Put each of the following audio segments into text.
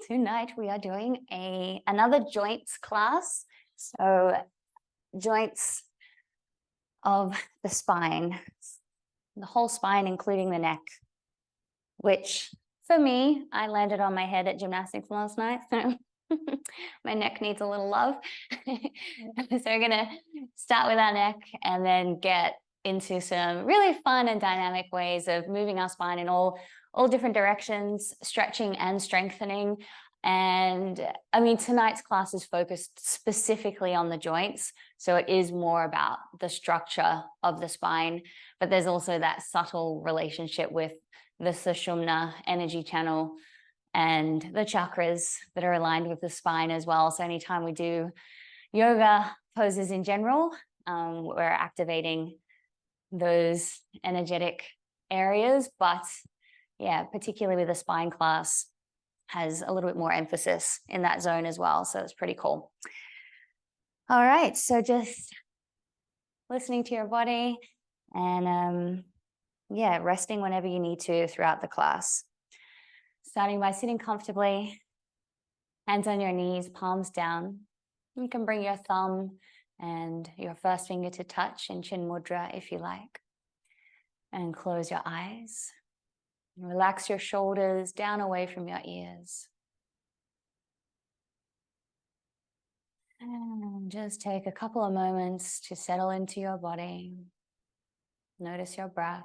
Tonight we are doing another joints class. So joints of the spine, the whole spine, including the neck, which for me, I landed on my head at gymnastics last night. So my neck needs a little love. So we're gonna start with our neck and then get into some really fun and dynamic ways of moving our spine in all different directions, stretching and strengthening. And I mean, tonight's class is focused specifically on the joints. So it is more about the structure of the spine, but there's also that subtle relationship with the Sushumna energy channel and the chakras that are aligned with the spine as well. So anytime we do yoga poses in general, we're activating those energetic areas, but yeah, particularly with the spine class, has a little bit more emphasis in that zone as well. So it's pretty cool. All right, so just listening to your body and yeah, resting whenever you need to throughout the class. Starting by sitting comfortably, hands on your knees, palms down. You can bring your thumb and your first finger to touch in Chin Mudra if you like. And close your eyes. Relax your shoulders down away from your ears. And just take a couple of moments to settle into your body. Notice your breath.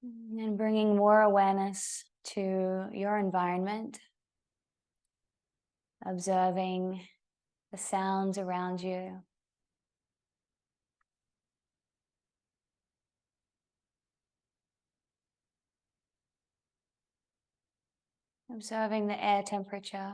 And bringing more awareness to your environment. Observing the sounds around you. Observing the air temperature.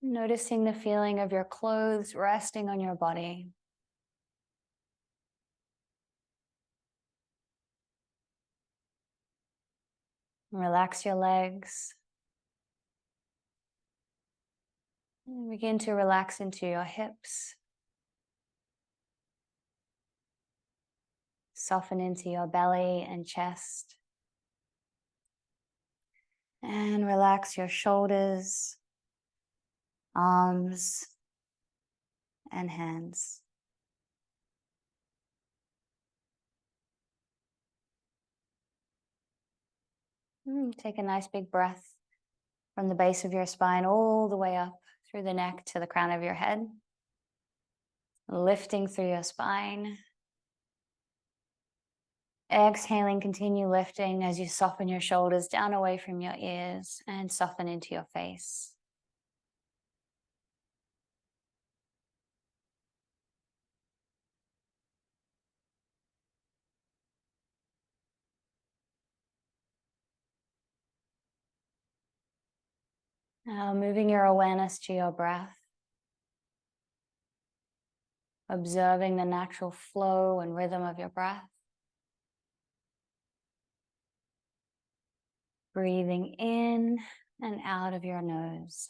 Noticing the feeling of your clothes resting on your body. Relax your legs. And begin to relax into your hips. Soften into your belly and chest. And relax your shoulders, arms, and hands. Take a nice big breath from the base of your spine all the way up through the neck to the crown of your head. Lifting through your spine. Exhaling, continue lifting as you soften your shoulders down away from your ears and soften into your face. Now moving your awareness to your breath. Observing the natural flow and rhythm of your breath. Breathing in and out of your nose.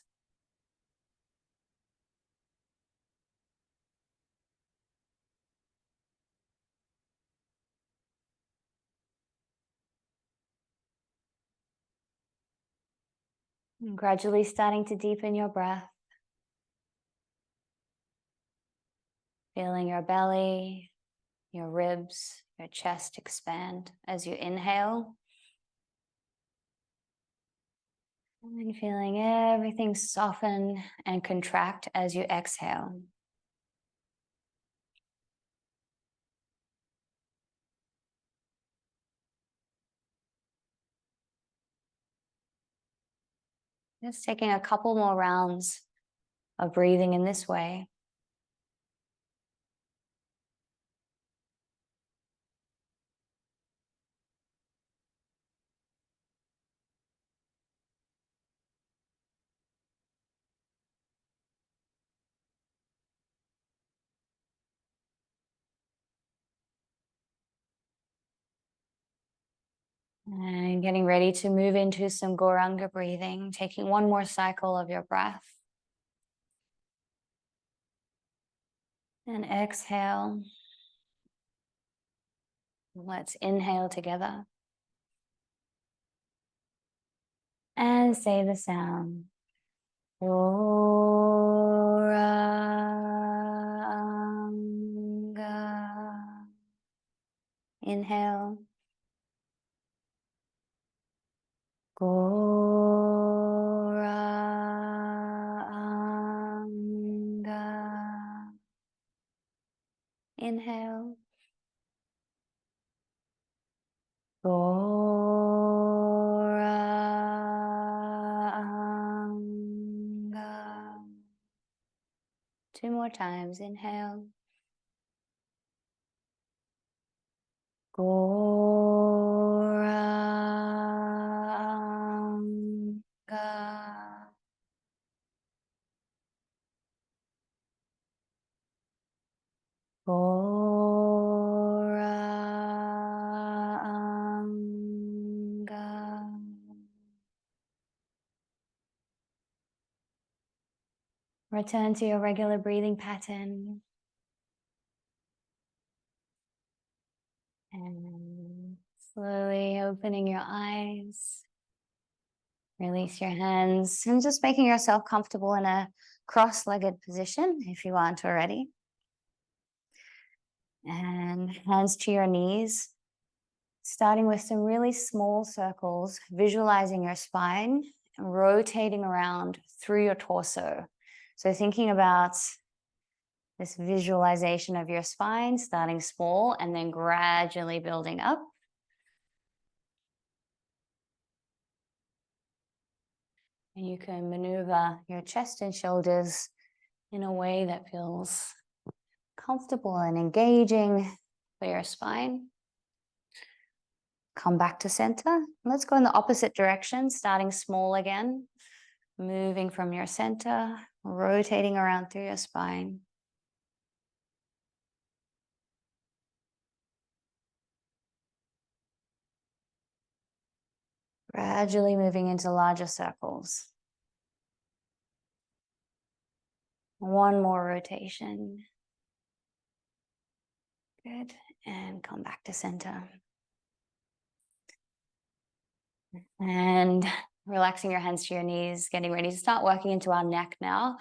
And gradually starting to deepen your breath. Feeling your belly, your ribs, your chest expand as you inhale. And feeling everything soften and contract as you exhale. Just taking a couple more rounds of breathing in this way. And getting ready to move into some Gauranga breathing, taking one more cycle of your breath. And exhale. Let's inhale together. And say the sound. Gauranga. Inhale. Gauranga. Inhale. Gauranga. Two more times. Inhale. Gauranga. Gauranga. Return to your regular breathing pattern. And slowly opening your eyes. Release your hands and just making yourself comfortable in a cross-legged position if you aren't already. And hands to your knees, starting with some really small circles, visualizing your spine and rotating around through your torso. So thinking about this visualization of your spine, starting small and then gradually building up. And you can maneuver your chest and shoulders in a way that feels comfortable and engaging for your spine. Come back to center. Let's go in the opposite direction, starting small again, moving from your center, rotating around through your spine. Gradually moving into larger circles. One more rotation. Good. And come back to center. And relaxing your hands to your knees, getting ready to start working into our neck now.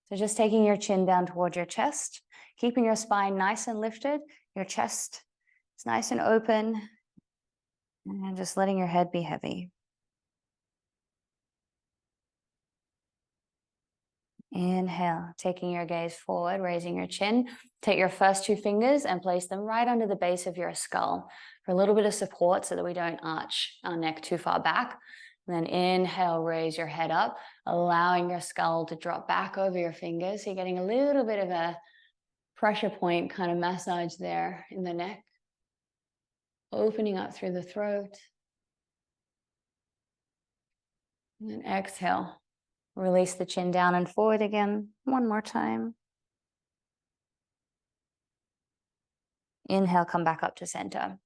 So just taking your chin down towards your chest, keeping your spine nice and lifted, your chest is nice and open, and just letting your head be heavy. Inhale, taking your gaze forward, raising your chin. Take your first two fingers and place them right under the base of your skull for a little bit of support so that we don't arch our neck too far back. And then inhale, raise your head up, allowing your skull to drop back over your fingers. So you're getting a little bit of a pressure point kind of massage there in the neck. Opening up through the throat. And then exhale. Release the chin down and forward again. One more time. Inhale, come back up to center.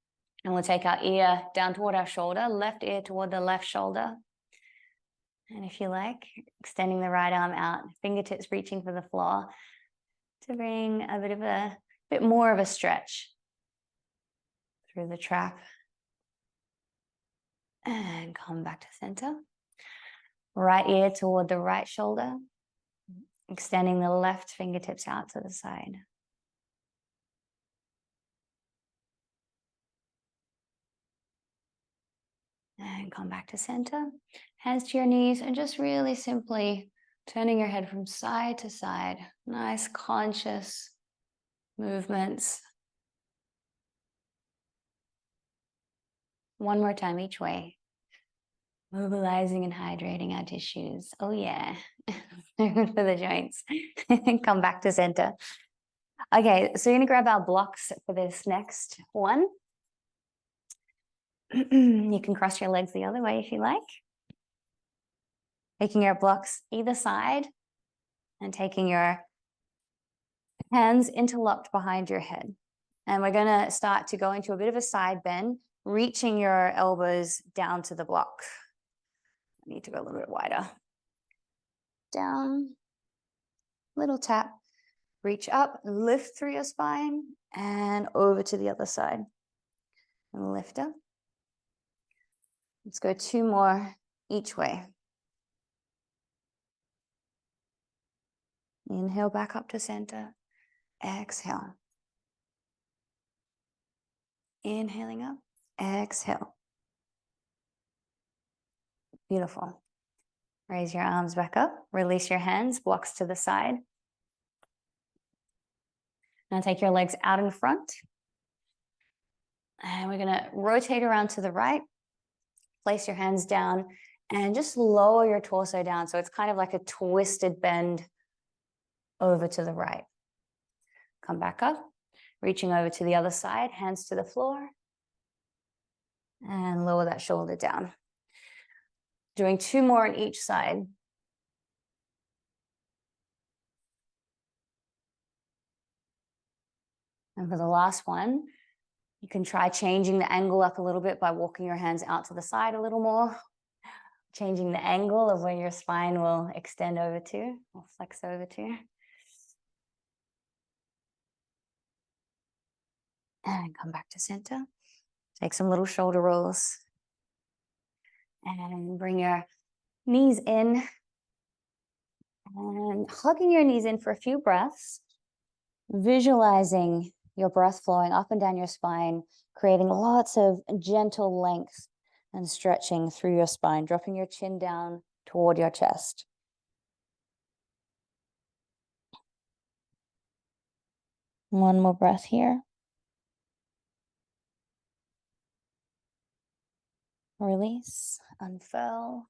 And we'll take our ear down toward our shoulder, left ear toward the left shoulder. And if you like, extending the right arm out, fingertips reaching for the floor to bring a bit more of a stretch through the trap. And come back to center. Right ear toward the right shoulder, extending the left fingertips out to the side. And come back to center. Hands to your knees and just really simply turning your head from side to side. Nice conscious movements. One more time each way. Mobilizing and hydrating our tissues. Oh yeah, for the joints. Come back to center. Okay, so we're gonna grab our blocks for this next one. You can cross your legs the other way if you like. Taking your blocks either side and taking your hands interlocked behind your head. And we're gonna start to go into a bit of a side bend, reaching your elbows down to the block. I need to go a little bit wider. Down, little tap, reach up, lift through your spine, and over to the other side. And lift up. Let's go 2 more each way. Inhale back up to center. Exhale. Inhaling up. Exhale. Beautiful. Raise your arms back up. Release your hands, blocks to the side. Now take your legs out in front. And we're going to rotate around to the right. Place your hands down and just lower your torso down. So it's kind of like a twisted bend over to the right. Come back up, reaching over to the other side, hands to the floor. And lower that shoulder down. Doing 2 more on each side. And for the last one, you can try changing the angle up a little bit by walking your hands out to the side a little more. Changing the angle of where your spine will extend over to, or flex over to. And come back to center. Take some little shoulder rolls. And bring your knees in. And hugging your knees in for a few breaths. Visualizing your breath flowing up and down your spine, creating lots of gentle length and stretching through your spine, dropping your chin down toward your chest. One more breath here. Release, unfurl,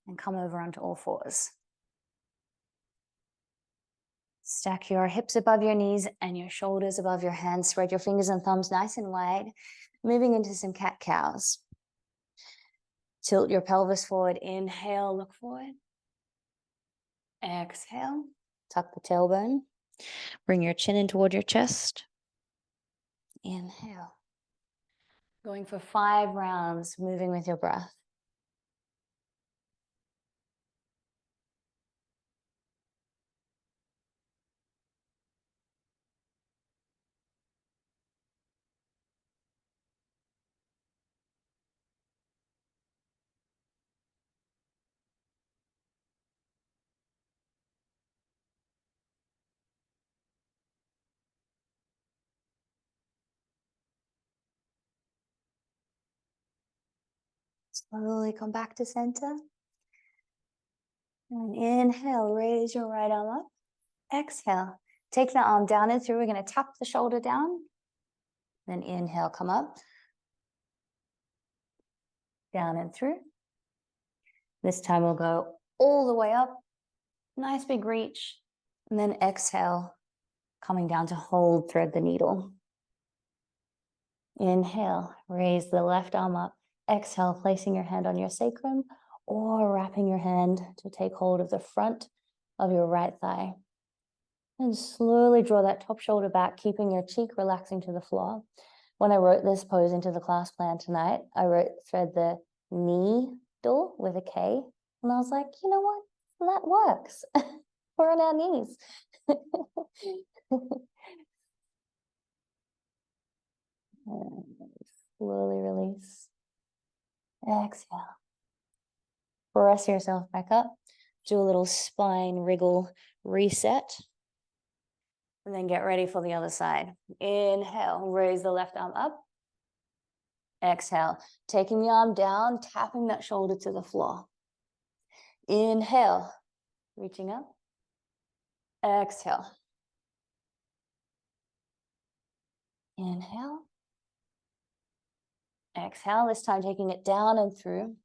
and come over onto all fours. Stack your hips above your knees and your shoulders above your hands. Spread your fingers and thumbs nice and wide, moving into some cat-cows. Tilt your pelvis forward. Inhale, look forward. Exhale, tuck the tailbone. Bring your chin in toward your chest. Inhale. Going for 5 rounds, moving with your breath. Slowly come back to center. And inhale, raise your right arm up. Exhale, take the arm down and through. We're going to tap the shoulder down. Then inhale, come up. Down and through. This time we'll go all the way up. Nice big reach. And then exhale, coming down to hold, thread the needle. Inhale, raise the left arm up. Exhale, placing your hand on your sacrum or wrapping your hand to take hold of the front of your right thigh. And slowly draw that top shoulder back, keeping your cheek relaxing to the floor. When I wrote this pose into the class plan tonight, I wrote thread the needle with a K. And I was like, you know what? That works. We're on our knees. And slowly release. Exhale. Press yourself back up. Do a little spine wriggle reset. And then get ready for the other side. Inhale, raise the left arm up. Exhale, taking the arm down, tapping that shoulder to the floor. Inhale, reaching up. Exhale. Inhale. Exhale, this time taking it down and through.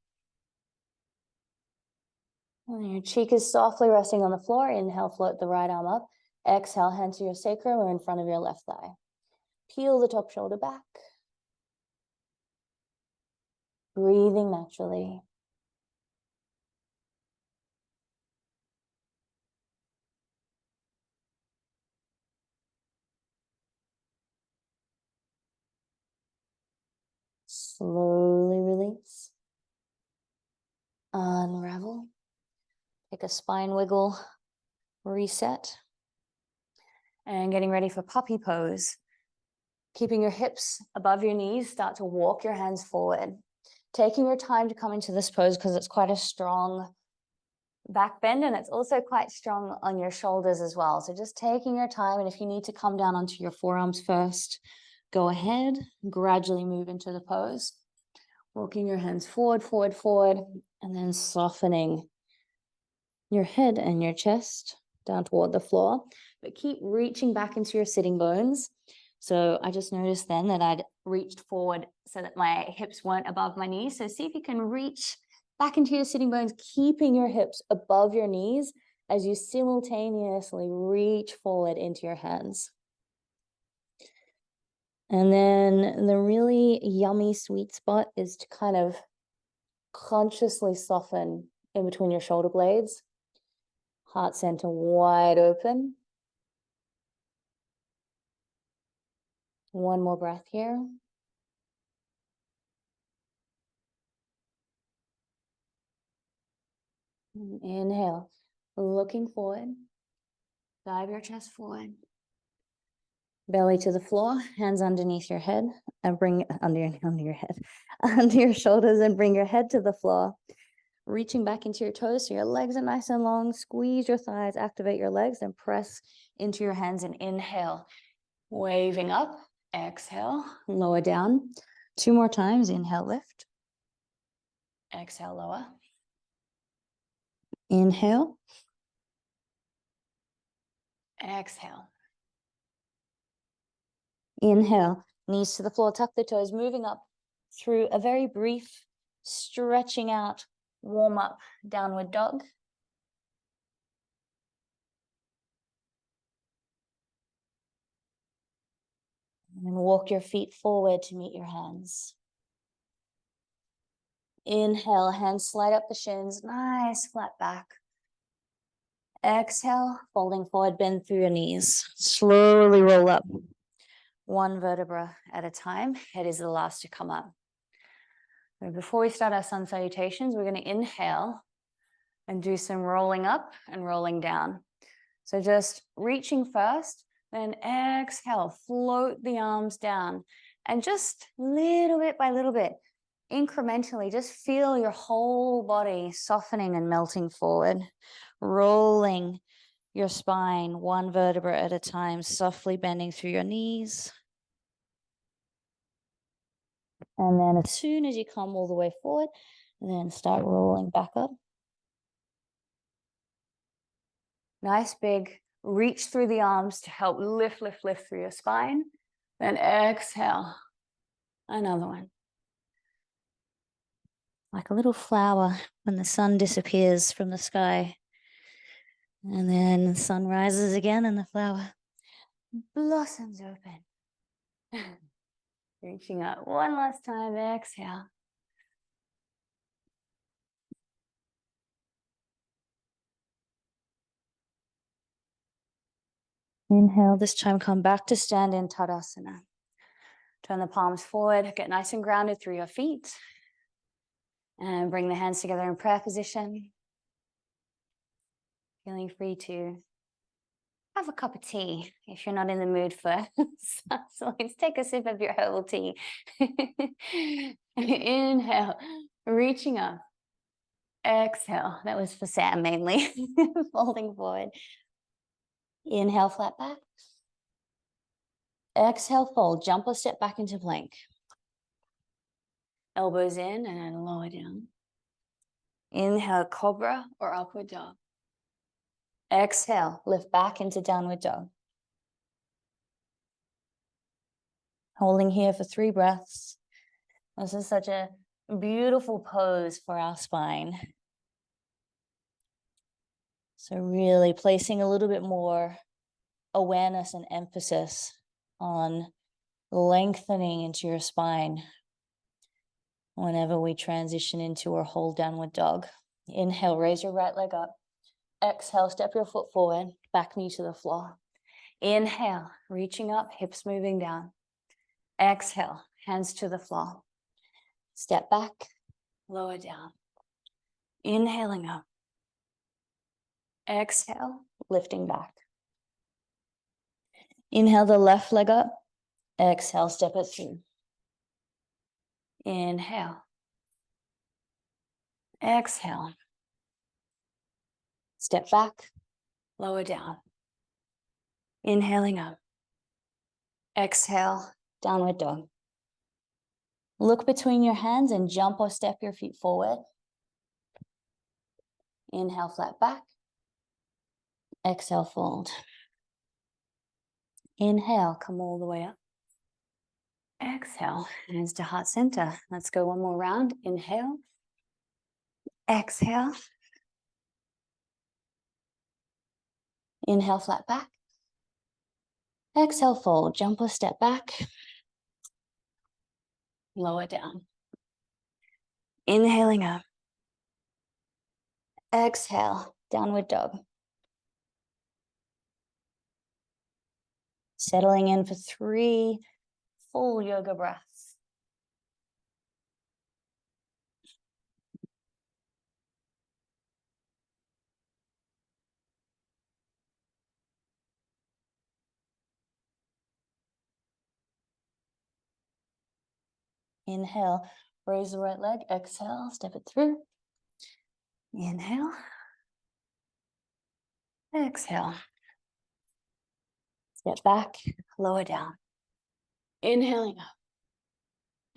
And your cheek is softly resting on the floor. Inhale, float the right arm up. Exhale, hand to your sacrum or in front of your left thigh. Peel the top shoulder back. Breathing naturally. Slowly release. Unravel. Take a spine wiggle. Reset. And getting ready for puppy pose. Keeping your hips above your knees, start to walk your hands forward. Taking your time to come into this pose because it's quite a strong back bend and it's also quite strong on your shoulders as well. So just taking your time, and if you need to come down onto your forearms first, go ahead, gradually move into the pose. Walking your hands forward, forward, forward, and then softening your head and your chest down toward the floor, but keep reaching back into your sitting bones. So I just noticed then that I'd reached forward so that my hips weren't above my knees. So see if you can reach back into your sitting bones, keeping your hips above your knees as you simultaneously reach forward into your hands. And then the really yummy sweet spot is to kind of consciously soften in between your shoulder blades. Heart center wide open. One more breath here. Inhale, looking forward. Dive your chest forward. Belly to the floor, hands underneath your head, and bring under your head, under your shoulders, and bring your head to the floor. Reaching back into your toes so your legs are nice and long. Squeeze your thighs, activate your legs, and press into your hands and inhale. Waving up, exhale, lower down. 2 more times, inhale, lift. Exhale, lower. Inhale. Exhale. Inhale, knees to the floor, tuck the toes, moving up through a very brief stretching out, warm up, downward dog. And then walk your feet forward to meet your hands. Inhale, hands slide up the shins, nice flat back. Exhale, folding forward, bend through your knees. Slowly roll up. 1 vertebra at a time. Head is the last to come up. Before we start our sun salutations, we're going to inhale and do some rolling up and rolling down. So just reaching first, then exhale, float the arms down, and just little bit by little bit, incrementally, just feel your whole body softening and melting forward, rolling your spine 1 vertebra at a time, softly bending through your knees. And then as soon as you come all the way forward, then start rolling back up. Nice big reach through the arms to help lift, lift, lift through your spine. Then exhale, another one. Like a little flower when the sun disappears from the sky. And then the sun rises again and the flower blossoms open. Reaching up 1 last time, exhale. Inhale, this time come back to stand-in Tadasana. Turn the palms forward, get nice and grounded through your feet. And bring the hands together in prayer position. Feeling free to have a cup of tea if you're not in the mood for so let's take a sip of your herbal tea. Inhale, reaching up. Exhale, that was for Sam mainly. Folding forward. Inhale, flat back. Exhale, fold. Jump or step back into plank. Elbows in and lower down. Inhale, cobra or upward dog. Exhale, lift back into downward dog. Holding here for 3 breaths. This is such a beautiful pose for our spine. So really placing a little bit more awareness and emphasis on lengthening into your spine whenever we transition into or hold downward dog. Inhale, raise your right leg up. Exhale, step your foot forward, back knee to the floor. Inhale, reaching up, hips moving down. Exhale, hands to the floor. Step back, lower down. Inhaling up. Exhale, lifting back. Inhale the left leg up. Exhale, step it through. Inhale. Exhale. Step back, lower down. Inhaling up. Exhale, downward dog. Look between your hands and jump or step your feet forward. Inhale, flat back. Exhale, fold. Inhale, come all the way up. Exhale, hands to heart center. Let's go one more round. Inhale. Exhale. Inhale, flat back. Exhale, fold. Jump or step back. Lower down. Inhaling up. Exhale, downward dog. Settling in for 3 full yoga breaths. Inhale, raise the right leg. Exhale, step it through. Inhale. Exhale. Step back, lower down. Inhaling up.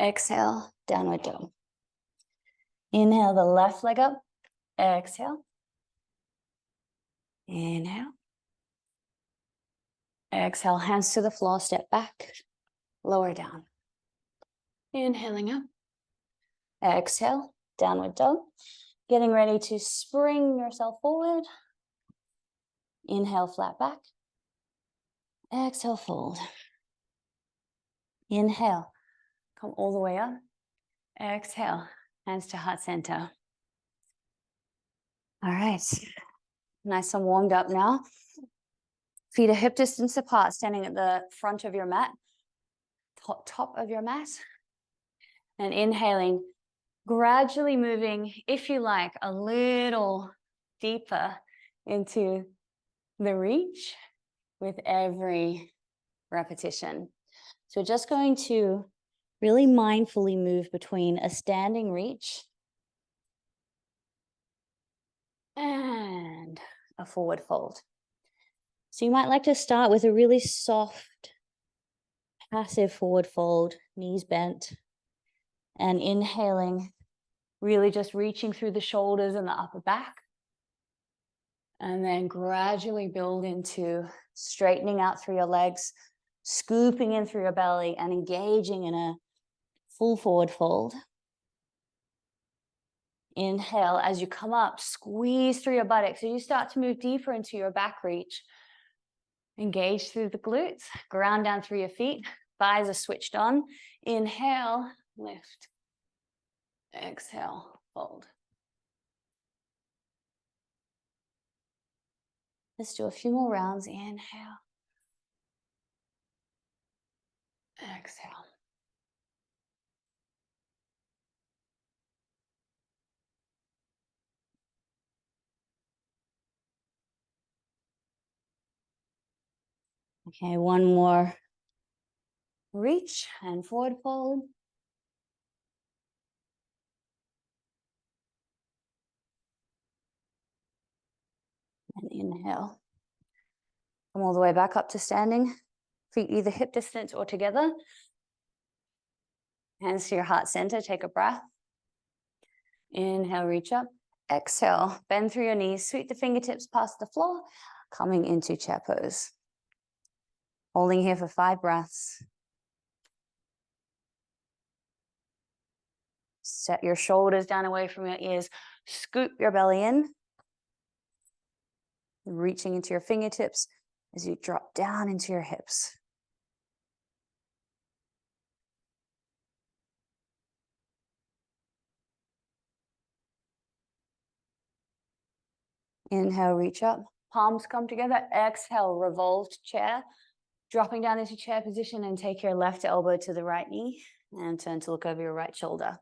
Exhale, downward dog. Inhale the left leg up. Exhale. Inhale. Exhale, hands to the floor, step back, lower down. Inhaling up. Exhale, downward dog. Getting ready to spring yourself forward. Inhale, flat back. Exhale, fold. Inhale, come all the way up. Exhale, hands to heart center. All right, nice and warmed up now. Feet are hip distance apart, standing at the front of your mat, top of your mat. And inhaling, gradually moving, if you like, a little deeper into the reach with every repetition. So we're just going to really mindfully move between a standing reach and a forward fold. So you might like to start with a really soft, passive forward fold, knees bent, and inhaling, really just reaching through the shoulders and the upper back. And then gradually build into straightening out through your legs, scooping in through your belly and engaging in a full forward fold. Inhale, as you come up, squeeze through your buttocks. So you start to move deeper into your back reach. Engage through the glutes, ground down through your feet, thighs are switched on. Inhale, lift. Exhale, fold. Let's do a few more rounds. Inhale. Exhale. Okay, one more reach and forward fold. And inhale. Come all the way back up to standing. Feet either hip distance or together. Hands to your heart center. Take a breath. Inhale, reach up. Exhale, bend through your knees. Sweep the fingertips past the floor. Coming into chair pose. Holding here for 5 breaths. Set your shoulders down away from your ears. Scoop your belly in. Reaching into your fingertips as you drop down into your hips. Inhale, reach up. Palms come together. Exhale, revolved chair. Dropping down into chair position and take your left elbow to the right knee and turn to look over your right shoulder.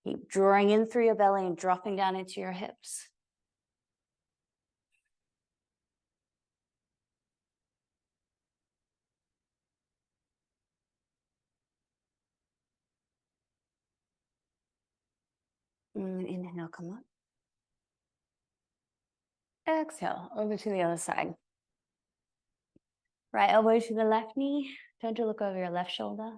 Keep drawing in through your belly and dropping down into your hips. Inhale, come up. Exhale, over to the other side. Right elbow to the left knee. Turn to look over your left shoulder.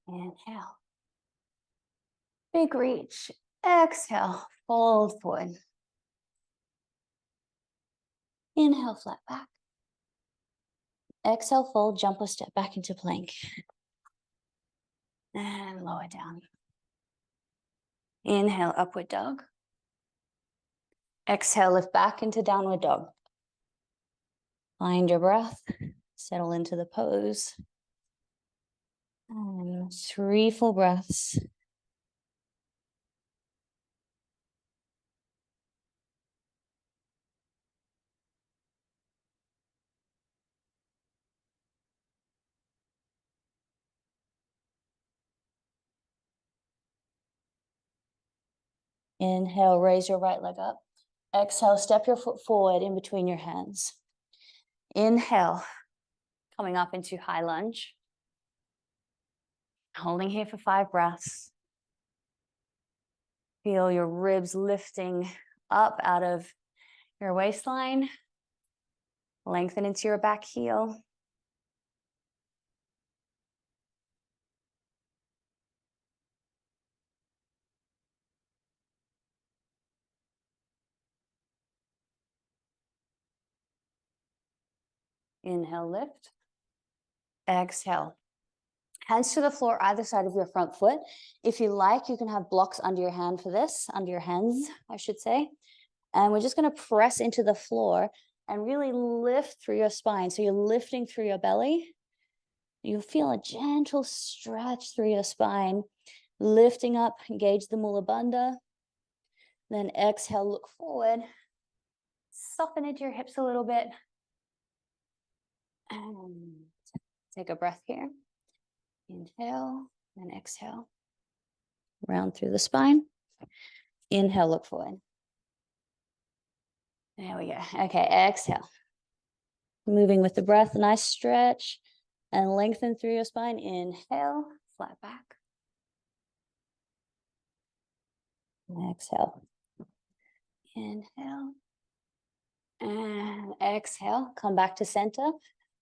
Inhale. Big reach. Exhale, fold forward. Inhale, flat back. Exhale, fold, jump or step back into plank. And lower down. Inhale, upward dog. Exhale, lift back into downward dog. Find your breath. Settle into the pose. And 3 full breaths. Inhale, raise your right leg up. Exhale, step your foot forward in between your hands. Inhale, coming up into high lunge. Holding here for 5 breaths. Feel your ribs lifting up out of your waistline. Lengthen into your back heel. Inhale, lift. Exhale. Hands to the floor, either side of your front foot. If you like, you can have blocks under your hand for this, under your hands, I should say. And we're just going to press into the floor and really lift through your spine. So you're lifting through your belly. You'll feel a gentle stretch through your spine, lifting up, engage the Mula Bandha. Then exhale, look forward. Soften into your hips a little bit. And take a breath here. Inhale and exhale. Round through the spine. Inhale, look forward. There we go. Okay, exhale. Moving with the breath, nice stretch and lengthen through your spine. Inhale, flat back. Exhale. Inhale. And exhale. Come back to center.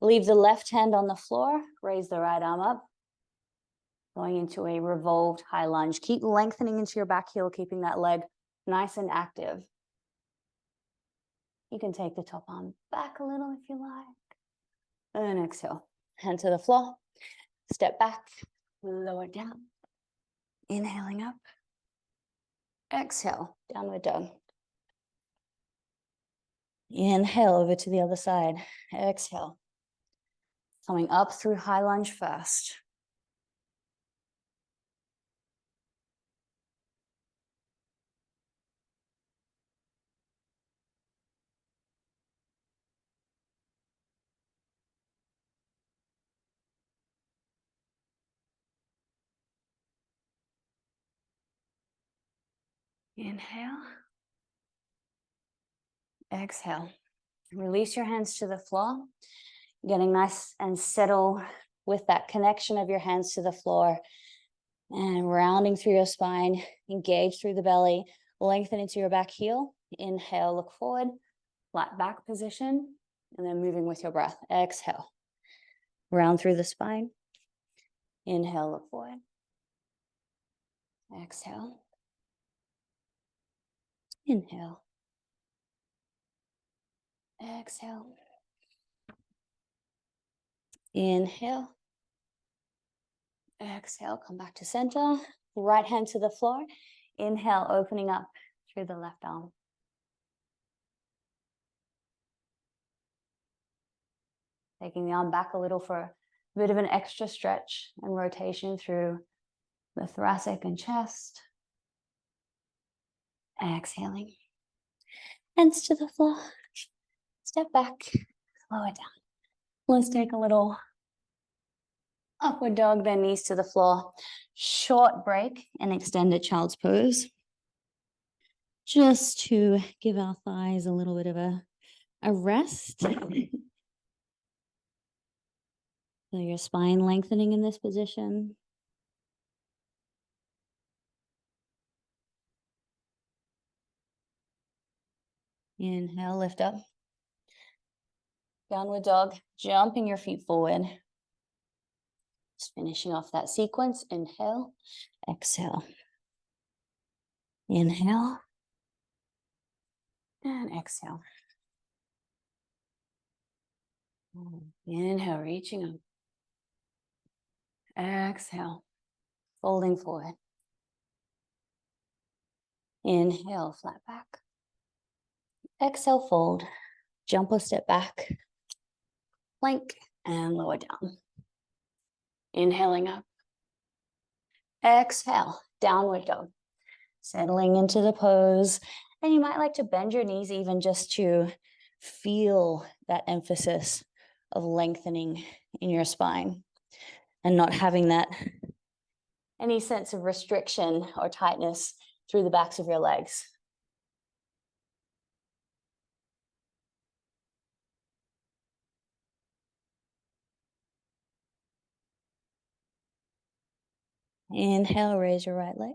Leave the left hand on the floor. Raise the right arm up. Going into a revolved high lunge. Keep lengthening into your back heel, keeping that leg nice and active. You can take the top arm back a little if you like. And exhale. Hand to the floor. Step back. Lower down. Inhaling up. Exhale. Downward dog. Inhale over to the other side. Exhale. Coming up through high lunge first. Inhale. Exhale. Release your hands to the floor. Getting nice and settle with that connection of your hands to the floor. And rounding through your spine. Engage through the belly. Lengthen into your back heel. Inhale, look forward. Flat back position. And then moving with your breath. Exhale. Round through the spine. Inhale, look forward. Exhale. Inhale. Exhale. Inhale. Exhale, come back to center. Right hand to the floor. Inhale, opening up through the left arm. Taking the arm back a little for a bit of an extra stretch and rotation through the thoracic and chest. Exhaling. Hands to the floor. Step back, lower down. Let's take a little upward dog, then knees to the floor. Short break and extended child's pose. Just to give our thighs a little bit of a rest. So your spine lengthening in this position. Inhale, lift up. Downward dog, jumping your feet forward. Just finishing off that sequence. Inhale, exhale. Inhale. And exhale. Inhale, reaching up. Exhale, folding forward. Inhale, flat back. Exhale, fold. Jump or step back. Plank and lower down. Inhaling up. Exhale, downward dog. Settling into the pose. And you might like to bend your knees even just to feel that emphasis of lengthening in your spine and not having that any sense of restriction or tightness through the backs of your legs. Inhale, raise your right leg.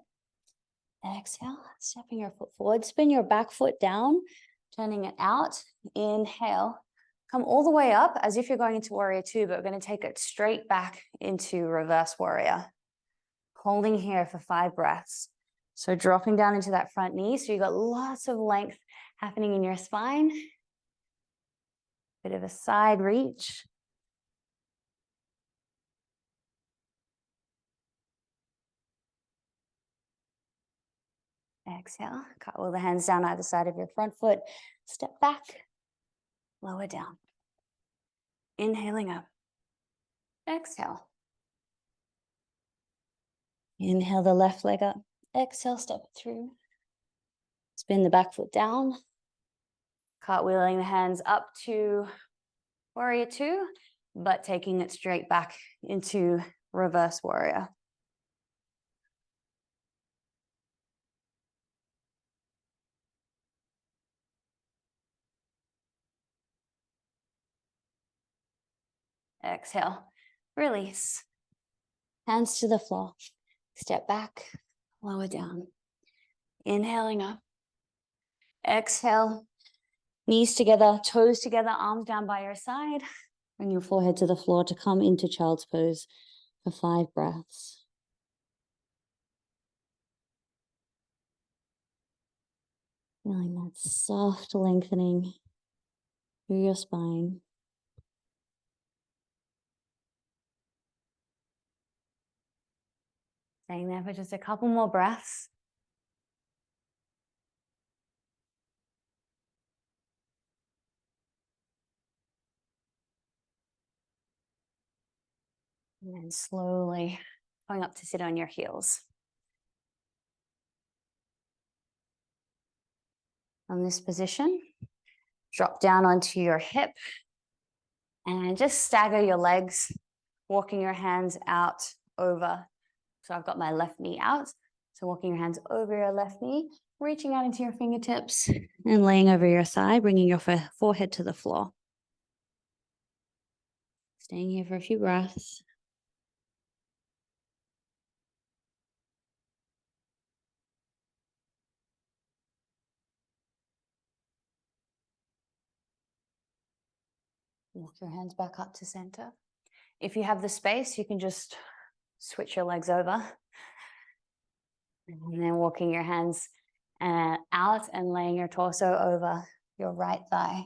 Exhale, stepping your foot forward. Spin your back foot down, turning it out. Inhale, come all the way up as if you're going into warrior two, but we're going to take it straight back into reverse warrior. Holding here for 5 breaths. So dropping down into that front knee. So you've got lots of length happening in your spine. Bit of a side reach. Exhale, cartwheel the hands down either side of your front foot. Step back, lower down. Inhaling up. Exhale. Inhale the left leg up. Exhale, step it through. Spin the back foot down. Cartwheeling the hands up to warrior two, but taking it straight back into reverse warrior. Exhale, release. Hands to the floor. Step back, lower down. Inhaling up. Exhale, knees together, toes together, arms down by your side. Bring your forehead to the floor to come into child's pose for 5 breaths. Feeling that soft lengthening through your spine. Staying there for just a couple more breaths. And then slowly going up to sit on your heels. From this position, drop down onto your hip and just stagger your legs, walking your hands out over. So I've got my left knee out. So walking your hands over your left knee, reaching out into your fingertips and laying over your side, bringing your forehead to the floor. Staying here for a few breaths. Walk your hands back up to center. If you have the space, you can just switch your legs over. And then walking your hands out and laying your torso over your right thigh.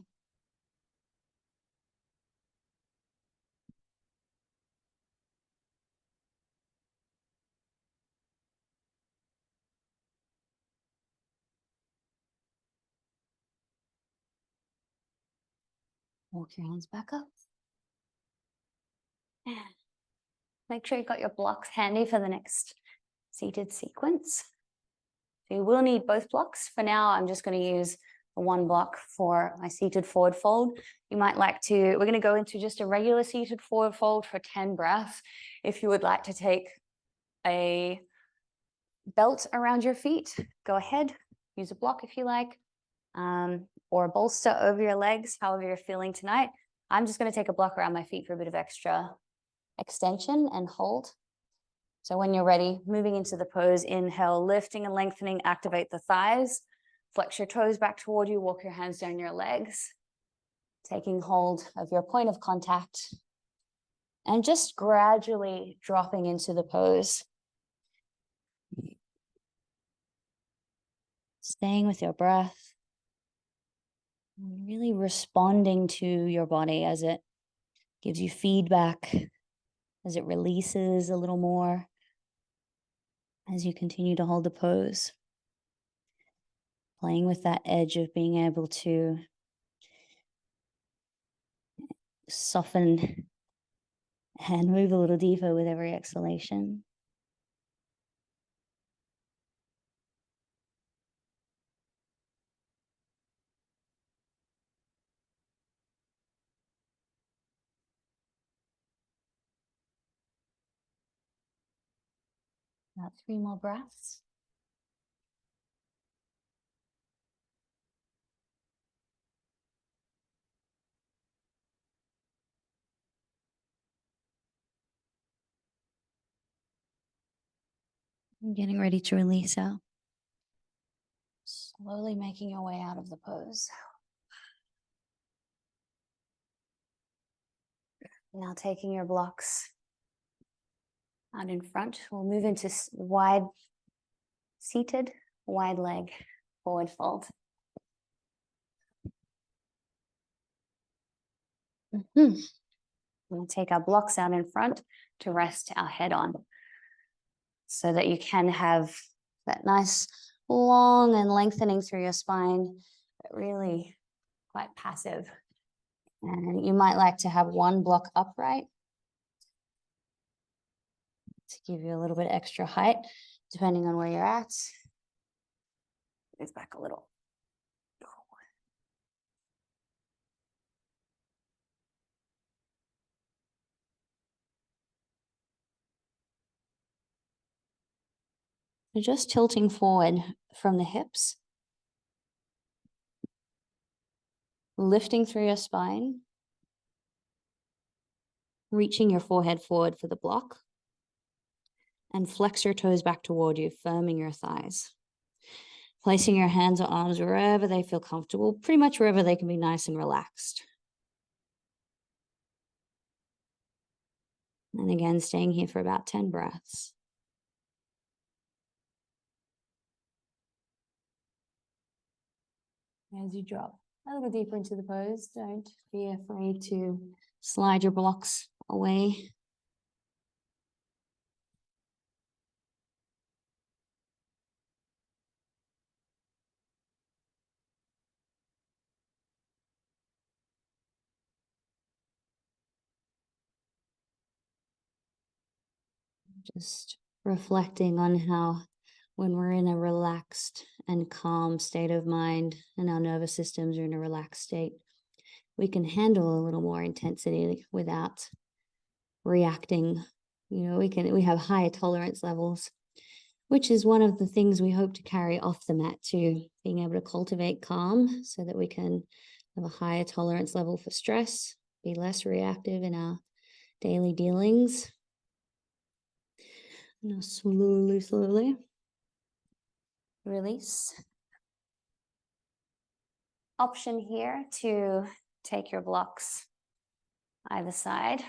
Walk your hands back up. And make sure you've got your blocks handy for the next seated sequence. You will need both blocks. For now, I'm just going to use one block for my seated forward fold. You might like to, we're going to go into just a regular seated forward fold for 10 breaths. If you would like to take a belt around your feet, go ahead, use a block if you like, or a bolster over your legs, however you're feeling tonight. I'm just going to take a block around my feet for a bit of extra extension and hold. So when you're ready, moving into the pose, inhale, lifting and lengthening, activate the thighs, flex your toes back toward you, walk your hands down your legs, taking hold of your point of contact, and just gradually dropping into the pose. Staying with your breath, really responding to your body as it gives you feedback, as it releases a little more, as you continue to hold the pose. Playing with that edge of being able to soften and move a little deeper with every exhalation. About 3 more breaths. I'm getting ready to release out. Slowly making your way out of the pose. Now taking your blocks out in front, we'll move into wide seated, wide leg, forward fold. We'll take our blocks out in front to rest our head on, so that you can have that nice long and lengthening through your spine, but really quite passive. And you might like to have one block upright to give you a little bit extra height, depending on where you're at. Move back a little. So just tilting forward from the hips, lifting through your spine, reaching your forehead forward for the block, and flex your toes back toward you, firming your thighs. Placing your hands or arms wherever they feel comfortable, pretty much wherever they can be nice and relaxed. And again, staying here for about 10 breaths. As you drop a little deeper into the pose, don't be afraid to slide your blocks away. Just reflecting on how when we're in a relaxed and calm state of mind and our nervous systems are in a relaxed state, we can handle a little more intensity without reacting. You know, we have higher tolerance levels, which is one of the things we hope to carry off the mat too, being able to cultivate calm so that we can have a higher tolerance level for stress, be less reactive in our daily dealings. Now slowly release. Option here to take your blocks either side,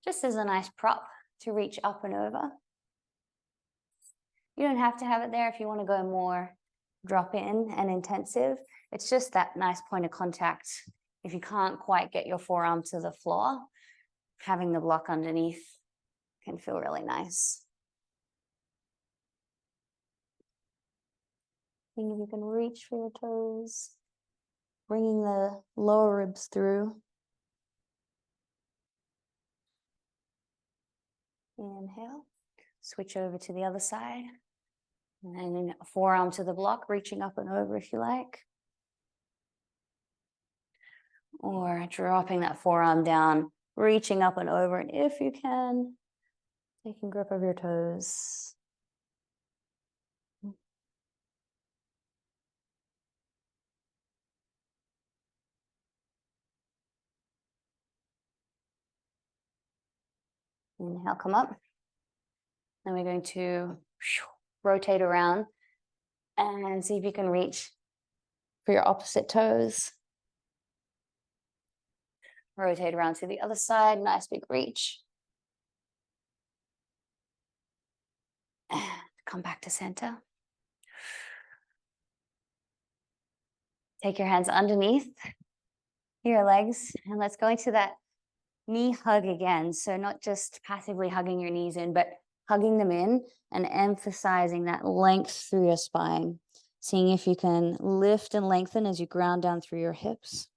just as a nice prop to reach up and over. You don't have to have it there if you want to go more drop in and intensive. It's just that nice point of contact. If you can't quite get your forearm to the floor, having the block underneath can feel really nice. Seeing if you can reach for your toes, bringing the lower ribs through. Inhale, switch over to the other side. And then forearm to the block, reaching up and over if you like. Or dropping that forearm down, reaching up and over, and if you can, taking grip of your toes. Inhale, come up. Then we're going to rotate around and see if you can reach for your opposite toes. Rotate around to the other side, nice big reach. And come back to center. Take your hands underneath your legs and let's go into that knee hug again. So not just passively hugging your knees in, but hugging them in and emphasizing that length through your spine. Seeing if you can lift and lengthen as you ground down through your hips.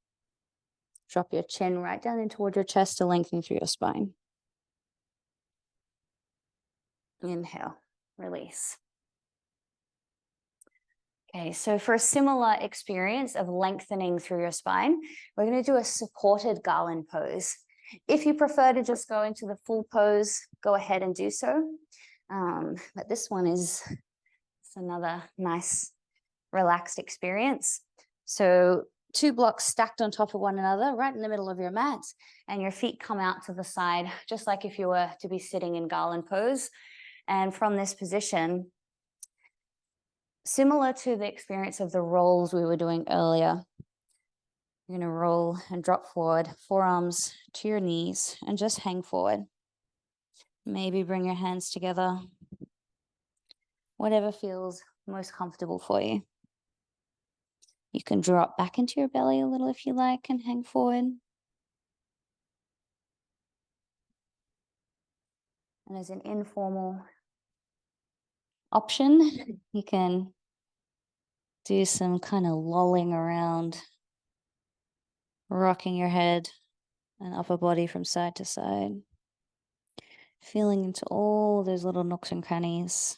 Drop your chin right down in toward your chest to lengthen through your spine. Inhale, release. Okay, so for a similar experience of lengthening through your spine, we're going to do a supported garland pose. If you prefer to just go into the full pose, go ahead and do so. But this one is another nice relaxed experience. So 2 blocks stacked on top of one another, right in the middle of your mat, and your feet come out to the side, just like if you were to be sitting in garland pose. And from this position, similar to the experience of the rolls we were doing earlier, you're going to roll and drop forward, forearms to your knees, and just hang forward. Maybe bring your hands together, whatever feels most comfortable for you. You can drop back into your belly a little if you like and hang forward. And as an informal option, you can do some kind of lolling around, rocking your head and upper body from side to side, feeling into all those little nooks and crannies.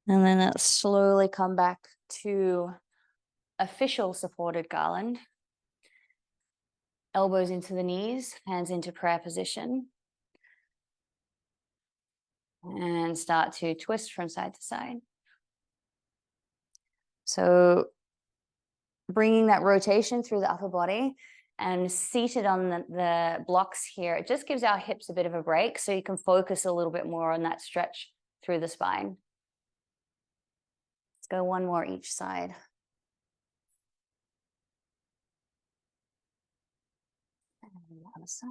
And then let's slowly come back to official supported garland. Elbows into the knees, hands into prayer position. And start to twist from side to side. So bringing that rotation through the upper body and seated on the blocks here, it just gives our hips a bit of a break so you can focus a little bit more on that stretch through the spine. Let's go one more each side. And the other side.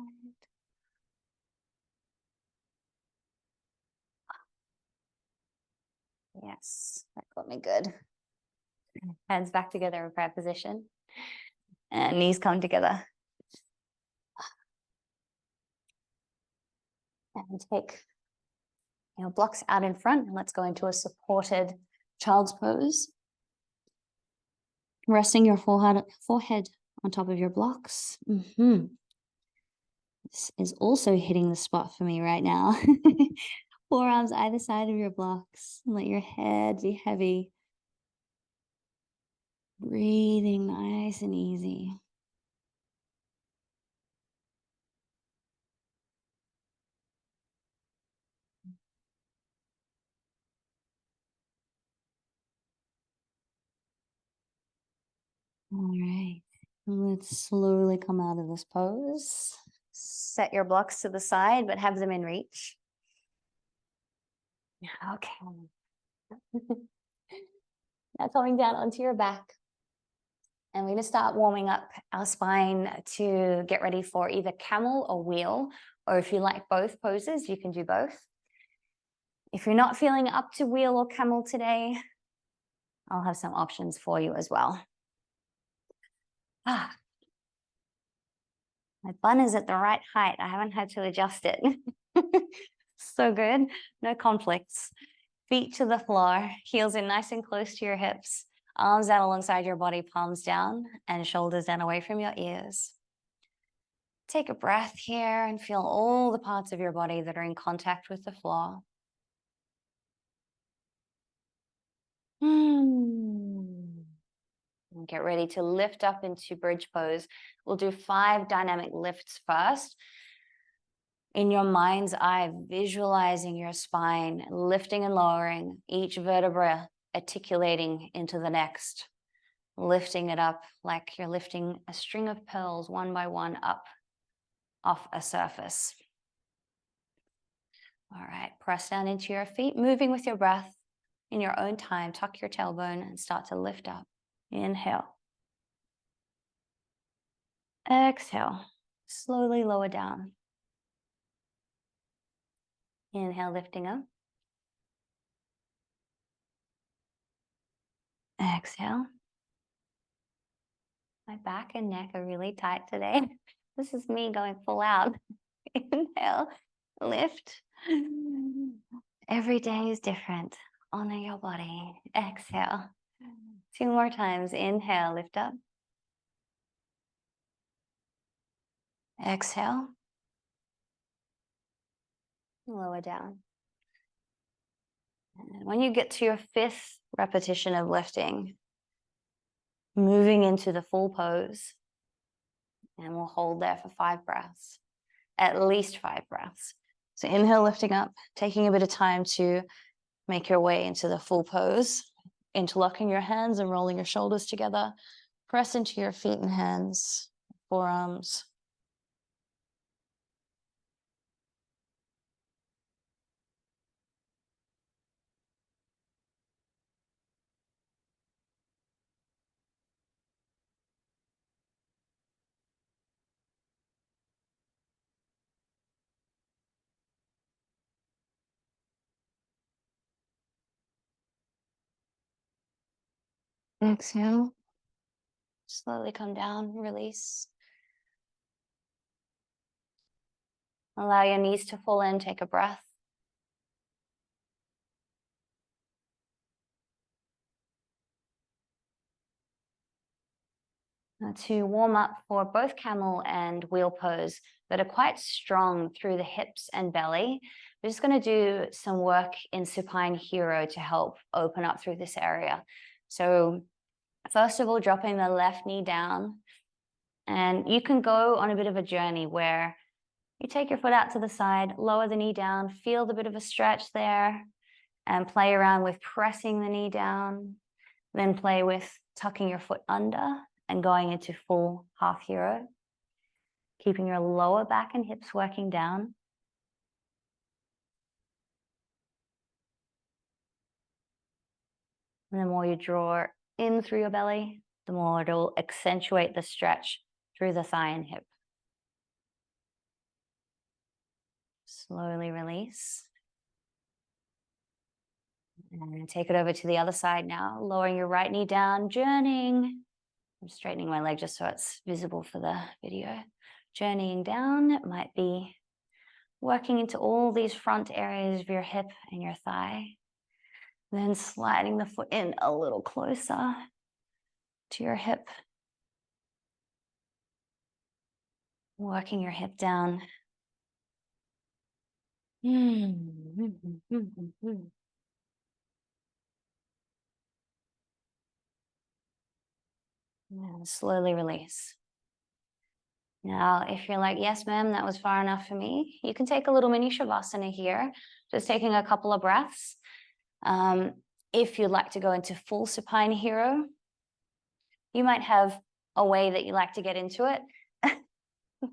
Yes, that got me good. Hands back together in prayer position. And knees come together. And take your blocks out in front. And let's go into a supported child's pose. Resting your forehead on top of your blocks. This is also hitting the spot for me right now. Forearms either side of your blocks. Let your head be heavy. Breathing nice and easy. All right. Let's slowly come out of this pose. Set your blocks to the side, but have them in reach. Okay. Now coming down onto your back. And we're going to start warming up our spine to get ready for either camel or wheel, or if you like both poses, you can do both. If you're not feeling up to wheel or camel today, I'll have some options for you as well. My bun is at the right height. I haven't had to adjust it. So good. No conflicts. Feet to the floor, heels in nice and close to your hips. Arms out alongside your body, palms down, and shoulders down away from your ears. take a breath here and feel all the parts of your body that are in contact with the floor. And get ready to lift up into bridge pose. We'll do 5 dynamic lifts first. In your mind's eye, visualizing your spine, lifting and lowering, each vertebra articulating into the next, lifting it up like you're lifting a string of pearls one by one up off a surface. All right, press down into your feet, moving with your breath in your own time. Tuck your tailbone and start to lift up. Inhale. Exhale. Slowly lower down. Inhale, lifting up. Exhale. My back and neck are really tight today. This is me going full out. Inhale, lift. Every day is different. Honor your body. Exhale. 2 more times. Inhale, lift up. Exhale. Lower down. And when you get to your 5th repetition of lifting, moving into the full pose, and we'll hold there for 5 breaths, at least 5 breaths. So inhale, lifting up, taking a bit of time to make your way into the full pose, interlocking your hands and rolling your shoulders together. Press into your feet and hands, forearms. Exhale. Slowly come down, release. Allow your knees to fall in, take a breath. Now to warm up for both camel and wheel pose that are quite strong through the hips and belly, we're just going to do some work in supine hero to help open up through this area. So first of all, dropping the left knee down, and you can go on a bit of a journey where you take your foot out to the side, lower the knee down, feel the bit of a stretch there, and play around with pressing the knee down, then play with tucking your foot under and going into full half hero, keeping your lower back and hips working down. And the more you draw in through your belly, the more it will accentuate the stretch through the thigh and hip. Slowly release. And take it over to the other side now, lowering your right knee down, journeying. I'm straightening my leg just so it's visible for the video. Journeying down, it might be working into all these front areas of your hip and your thigh. Then sliding the foot in a little closer to your hip. Working your hip down. And slowly release. Now, if you're like, yes, ma'am, that was far enough for me, you can take a little mini shavasana here, just taking a couple of breaths. If you'd like to go into full supine hero, you might have a way that you like to get into it.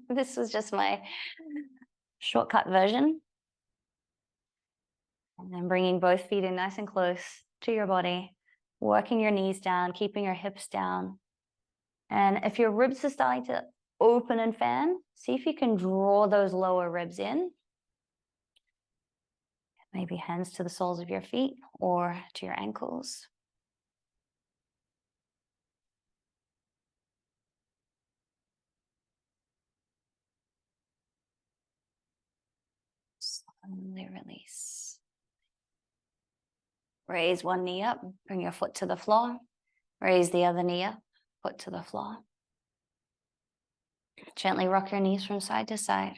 This was just my shortcut version. And then bringing both feet in nice and close to your body, working your knees down, keeping your hips down. And if your ribs are starting to open and fan, see if you can draw those lower ribs in. Maybe hands to the soles of your feet or to your ankles. Slowly release. Raise one knee up, bring your foot to the floor. Raise the other knee up, foot to the floor. Gently rock your knees from side to side.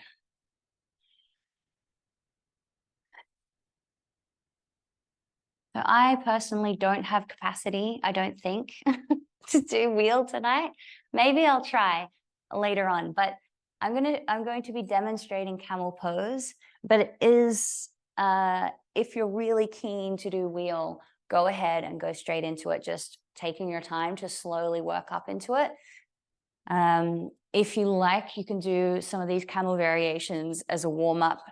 So I personally don't have capacity, I don't think, to do wheel tonight. Maybe I'll try later on, but I'm going to be demonstrating camel pose, but it is, if you're really keen to do wheel, go ahead and go straight into it, just taking your time to slowly work up into it. If you like, you can do some of these camel variations as a warm-up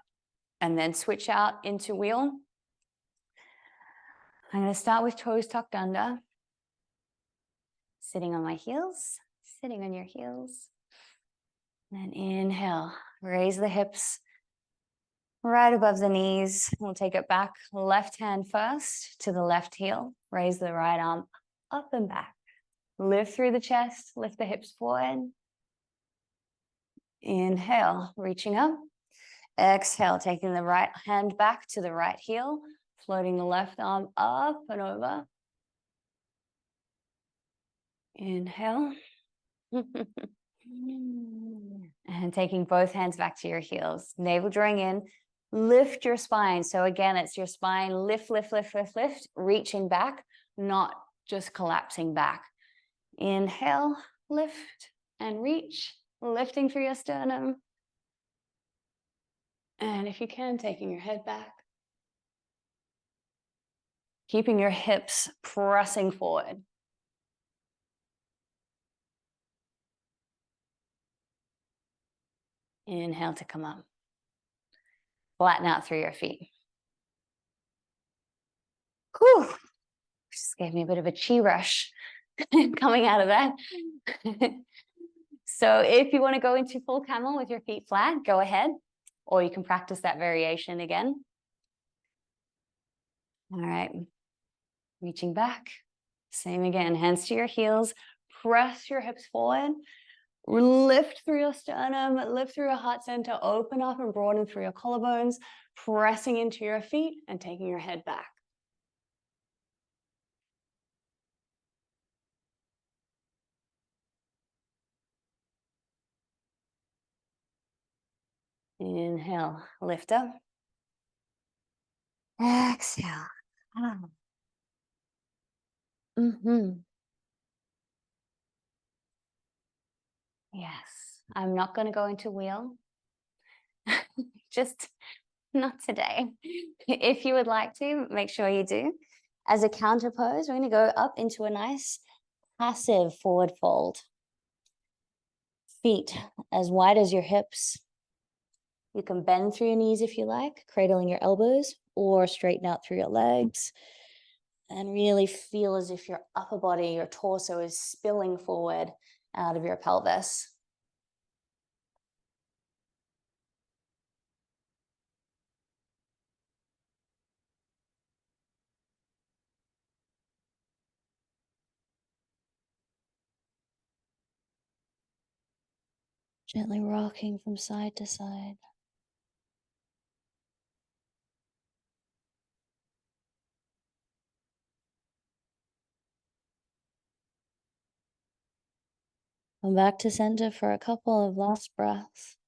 and then switch out into wheel. I'm going to start with toes tucked under, sitting on my heels, sitting on your heels. Then inhale, raise the hips right above the knees. We'll take it back, left hand first to the left heel. Raise the right arm up and back. Lift through the chest, lift the hips forward. Inhale, reaching up. Exhale, taking the right hand back to the right heel, floating the left arm up and over. Inhale. And taking both hands back to your heels, navel drawing in, lift your spine. So again, it's your spine, lift, lift, lift, lift, lift, reaching back, not just collapsing back. Inhale, lift and reach, lifting through your sternum. And if you can, taking your head back. Keeping your hips pressing forward. Inhale to come up. Flatten out through your feet. Whew. Just gave me a bit of a chi rush coming out of that. So if you want to go into full camel with your feet flat, go ahead. Or you can practice that variation again. All right. Reaching back. Same again. Hands to your heels. Press your hips forward. Lift through your sternum, lift through your heart center, open up and broaden through your collarbones, pressing into your feet and taking your head back. Inhale, lift up. Exhale. Yes, I'm not going to go into wheel. Just not today. If you would like to, make sure you do. As a counter pose, we're going to go up into a nice passive forward fold. Feet as wide as your hips. You can bend through your knees if you like, cradling your elbows, or straighten out through your legs. And really feel as if your upper body, your torso is spilling forward out of your pelvis. Gently rocking from side to side. Come back to center for a couple of last breaths.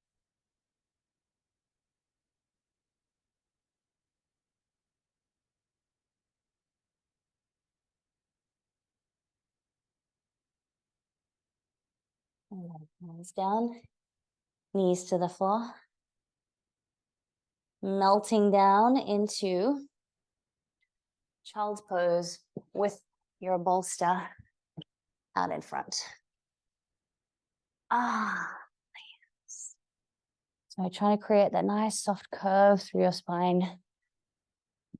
And then hands down, knees to the floor. Melting down into child's pose with your bolster out in front. Yes. So try to create that nice soft curve through your spine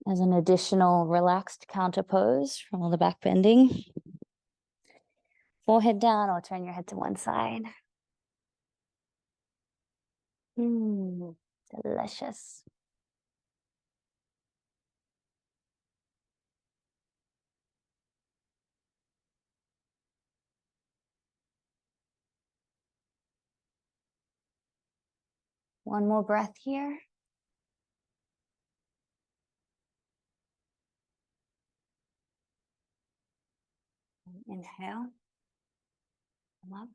as an additional relaxed counter pose from all the back bending. Forehead down or turn your head to one side. Delicious. One more breath here. Inhale. Come up.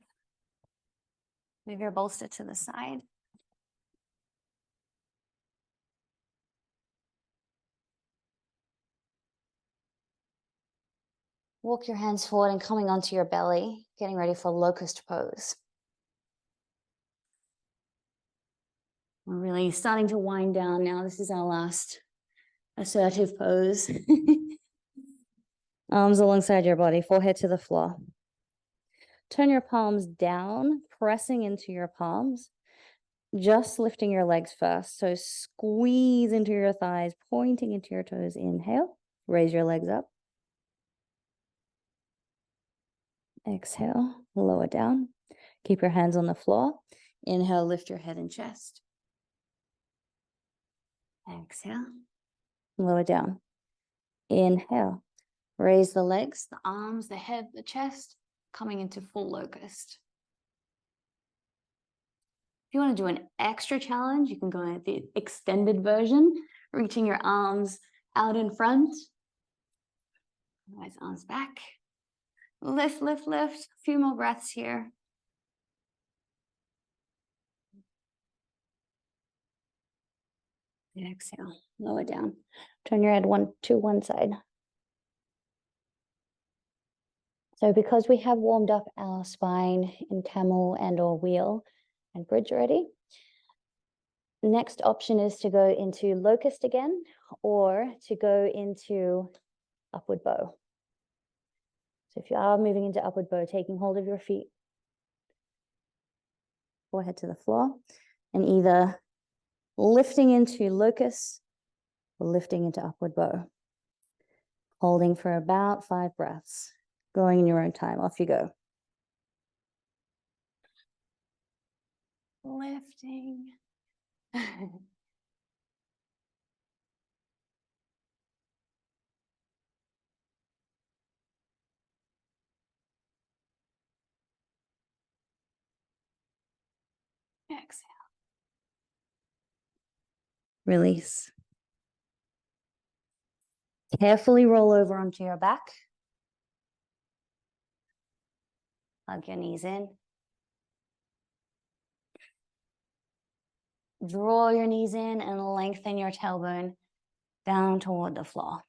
Move your bolster to the side. Walk your hands forward and coming onto your belly, getting ready for locust pose. We're really starting to wind down now. This is our last assertive pose. Arms alongside your body, forehead to the floor. Turn your palms down, pressing into your palms. Just lifting your legs first. So squeeze into your thighs, pointing into your toes. Inhale, raise your legs up. Exhale, lower down. Keep your hands on the floor. Inhale, lift your head and chest. Exhale, lower down. Inhale, raise the legs, the arms, the head, the chest, coming into full locust. If you want to do an extra challenge, you can go at the extended version, reaching your arms out in front. Otherwise, arms back. Lift, lift, lift. A few more breaths here. Exhale, lower down. Turn your head to one side. So because we have warmed up our spine in camel and or wheel and bridge already, next option is to go into locust again or to go into upward bow. So if you are moving into upward bow, taking hold of your feet, forehead to the floor, and either lifting into locust or lifting into upward bow. Holding for about 5 breaths, going in your own time. Off you go. Lifting. Exhale. Release. Carefully roll over onto your back. Hug your knees in. Draw your knees in and lengthen your tailbone down toward the floor.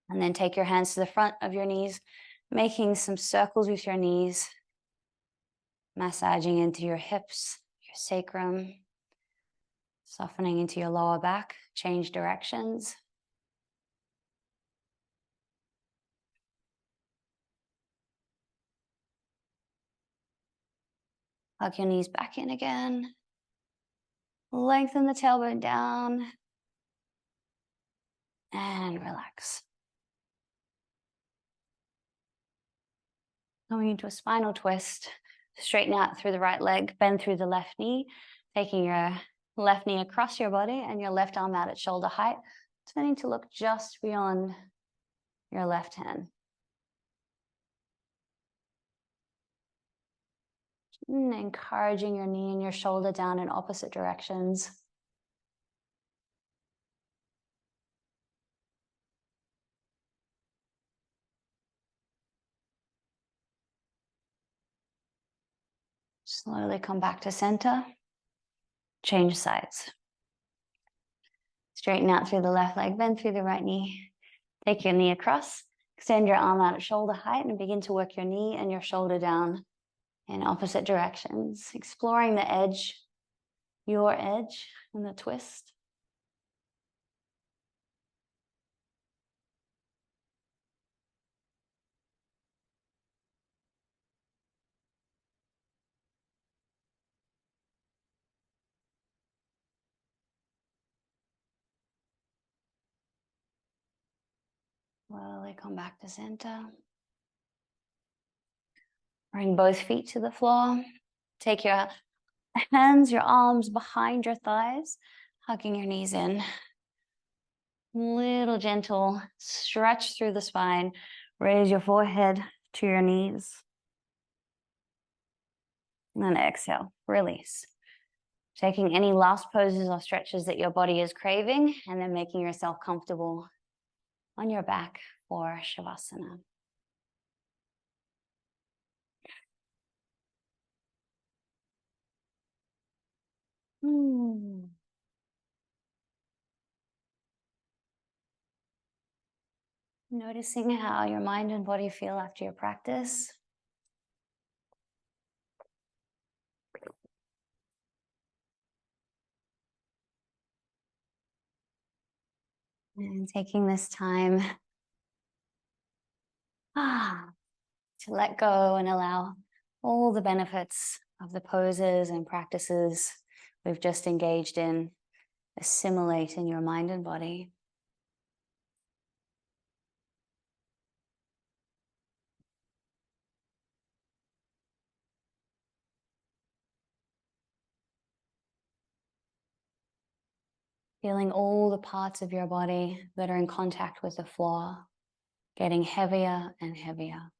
And then take your hands to the front of your knees, making some circles with your knees, massaging into your hips, your sacrum, softening into your lower back, change directions. Hug your knees back in again. Lengthen the tailbone down. And relax. Going into a spinal twist. Straighten out through the right leg, bend through the left knee, taking your left knee across your body and your left arm out at shoulder height, turning to look just beyond your left hand. And encouraging your knee and your shoulder down in opposite directions. Slowly come back to center. Change sides. Straighten out through the left leg, bend through the right knee. Take your knee across, extend your arm out at shoulder height and begin to work your knee and your shoulder down in opposite directions, exploring the edge, your edge and the twist. Slowly come back to center. Bring both feet to the floor. Take your hands, your arms behind your thighs, hugging your knees in. Little gentle stretch through the spine. Raise your forehead to your knees. And then exhale, release. Taking any last poses or stretches that your body is craving and then making yourself comfortable on your back for Shavasana. Noticing how your mind and body feel after your practice. And taking this time to let go and allow all the benefits of the poses and practices we've just engaged in assimilate in your mind and body. Feeling all the parts of your body that are in contact with the floor getting heavier and heavier.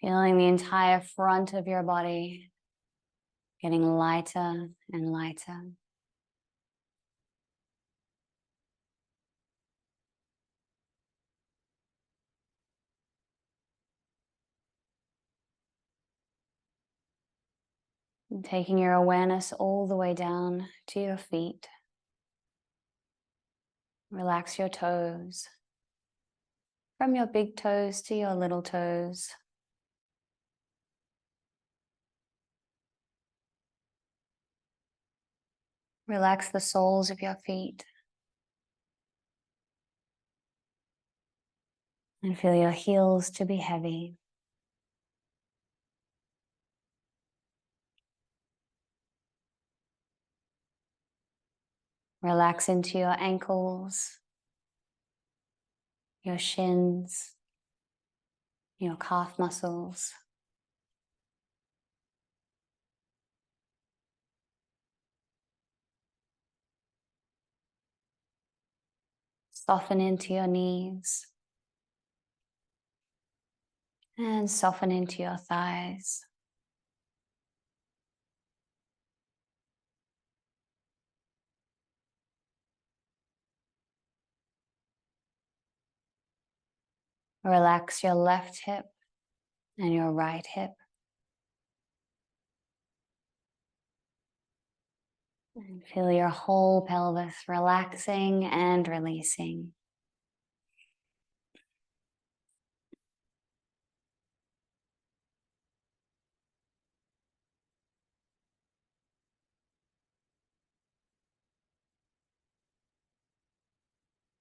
Feeling the entire front of your body getting lighter and lighter. And taking your awareness all the way down to your feet. Relax your toes. From your big toes to your little toes. Relax the soles of your feet. And feel your heels to be heavy. Relax into your ankles, your shins, your calf muscles. Soften into your knees. And soften into your thighs. Relax your left hip and your right hip. And feel your whole pelvis relaxing and releasing.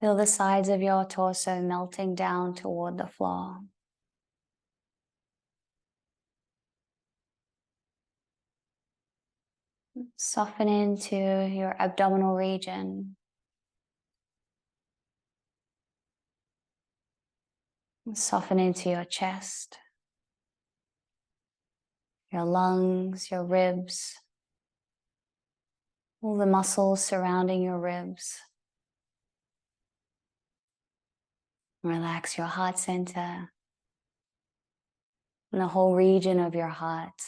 Feel the sides of your torso melting down toward the floor. Soften into your abdominal region. Soften into your chest, your lungs, your ribs, all the muscles surrounding your ribs. Relax your heart center and the whole region of your heart,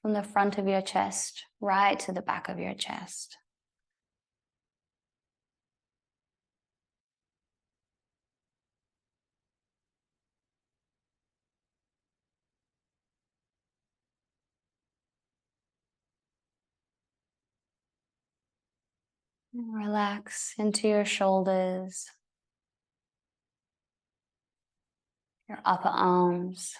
from the front of your chest right to the back of your chest. And relax into your shoulders, your upper arms,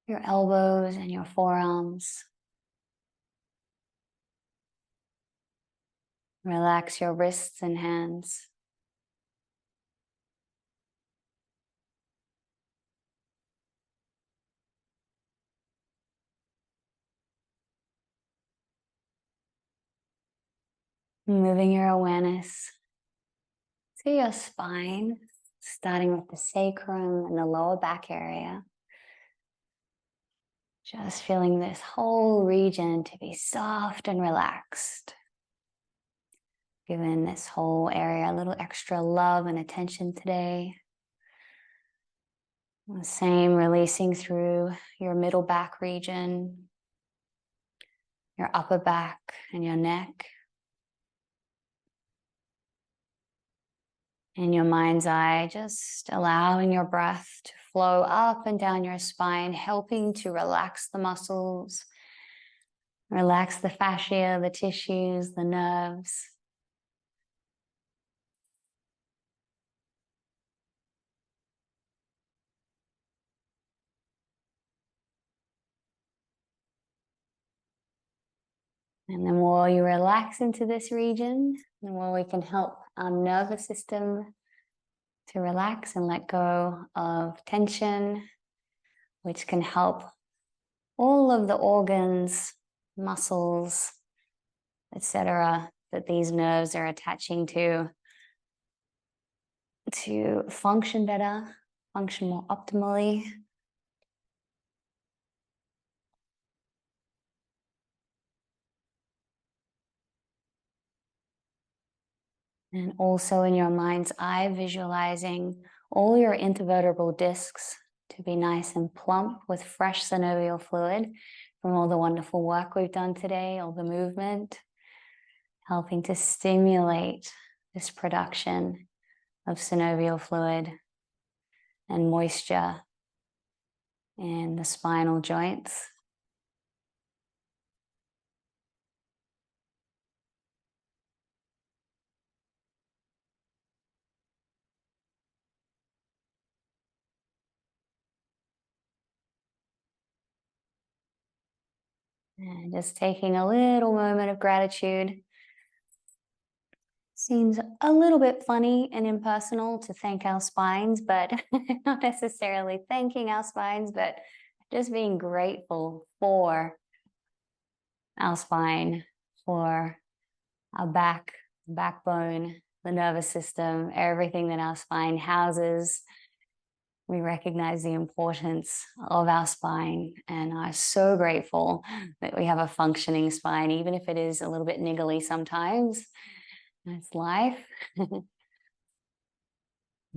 your elbows and your forearms. Relax your wrists and hands. Moving your awareness to your spine, starting with the sacrum and the lower back area. Just feeling this whole region to be soft and relaxed. Giving this whole area a little extra love and attention today. The same, releasing through your middle back region, your upper back and your neck. In your mind's eye, just allowing your breath to flow up and down your spine, helping to relax the muscles, relax the fascia, the tissues, the nerves. And the more you relax into this region, the more we can help our nervous system to relax and let go of tension, which can help all of the organs, muscles, etc., that these nerves are attaching to function better, function more optimally. And also in your mind's eye, visualizing all your intervertebral discs to be nice and plump with fresh synovial fluid from all the wonderful work we've done today, all the movement, helping to stimulate this production of synovial fluid and moisture in the spinal joints. And just taking a little moment of gratitude. Seems a little bit funny and impersonal to thank our spines, but not necessarily thanking our spines, but just being grateful for our spine, for our back, backbone, the nervous system, everything that our spine houses. We recognize the importance of our spine and are so grateful that we have a functioning spine, even if it is a little bit niggly sometimes. That's life.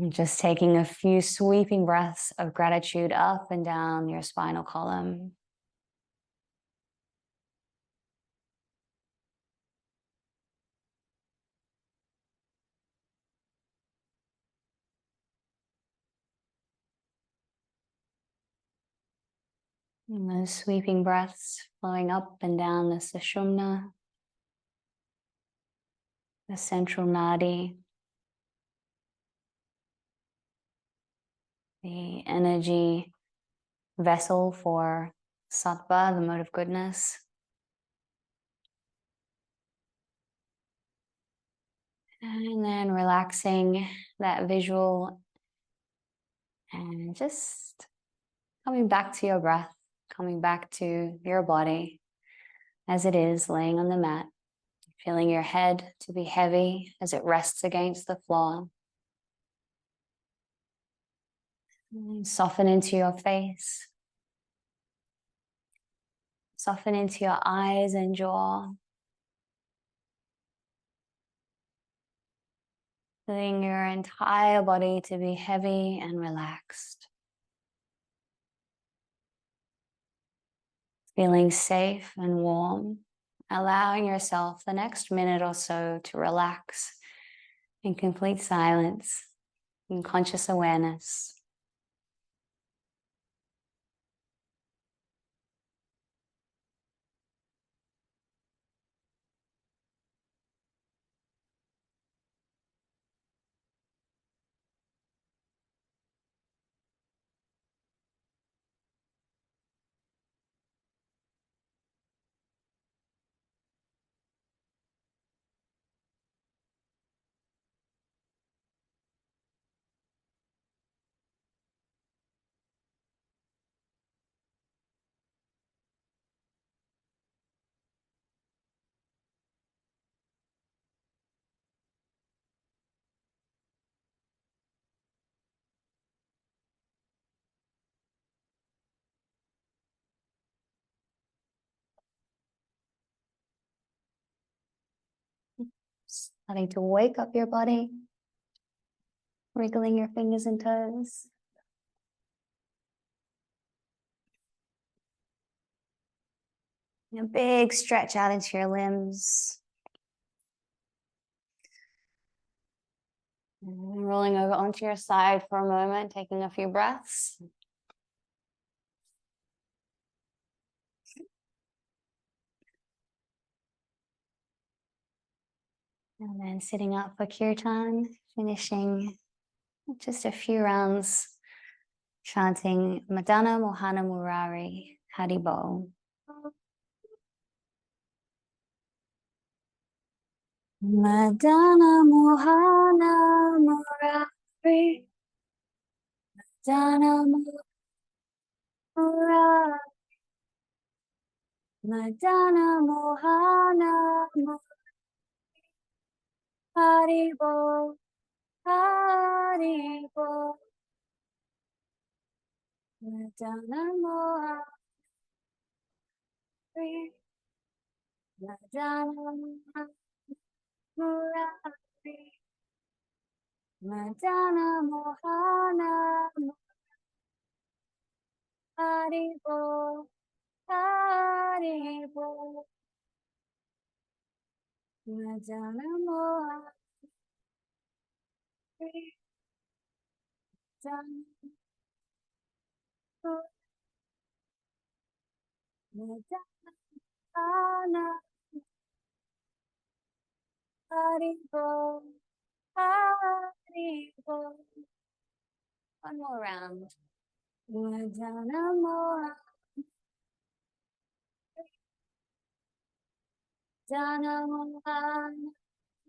Just taking a few sweeping breaths of gratitude up and down your spinal column. And those sweeping breaths flowing up and down the sushumna, the central nadi, the energy vessel for Sattva, the mode of goodness. And then relaxing that visual and just coming back to your breath, coming back to your body as it is laying on the mat, feeling your head to be heavy as it rests against the floor. And soften into your face, soften into your eyes and jaw. Feeling your entire body to be heavy and relaxed. Feeling safe and warm, allowing yourself the next minute or so to relax in complete silence, in conscious awareness. Starting to wake up your body, wriggling your fingers and toes. And a big stretch out into your limbs. And rolling over onto your side for a moment, taking a few breaths. And then sitting up for kirtan, finishing just a few rounds chanting Madana Mohana Murari Haribol. Madana Mohana Murari Madana Murari Madana Mohana Haribol Haribol Madana Mohari Madana Murari Madana Mohana Haribol Haribol Madana Mohari Madana Haribol Haribol. One more round. Madana Mohana Madana Mohana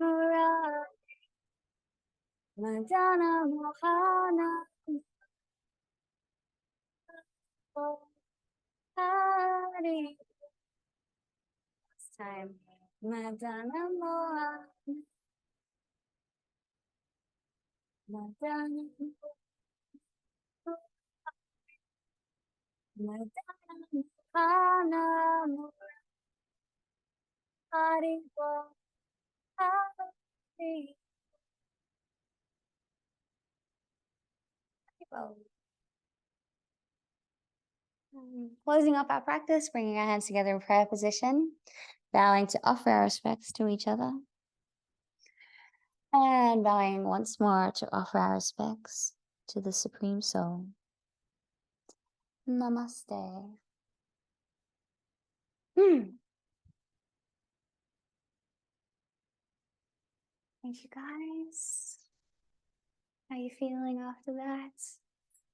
Murari Madana Mohana Hari. Last time. Madana Mohana Madana Mohana Haribol Haribol. Closing up our practice, bringing our hands together in prayer position, bowing to offer our respects to each other, and bowing once more to offer our respects to the Supreme Soul. Namaste. Thank you, guys. How are you feeling after that?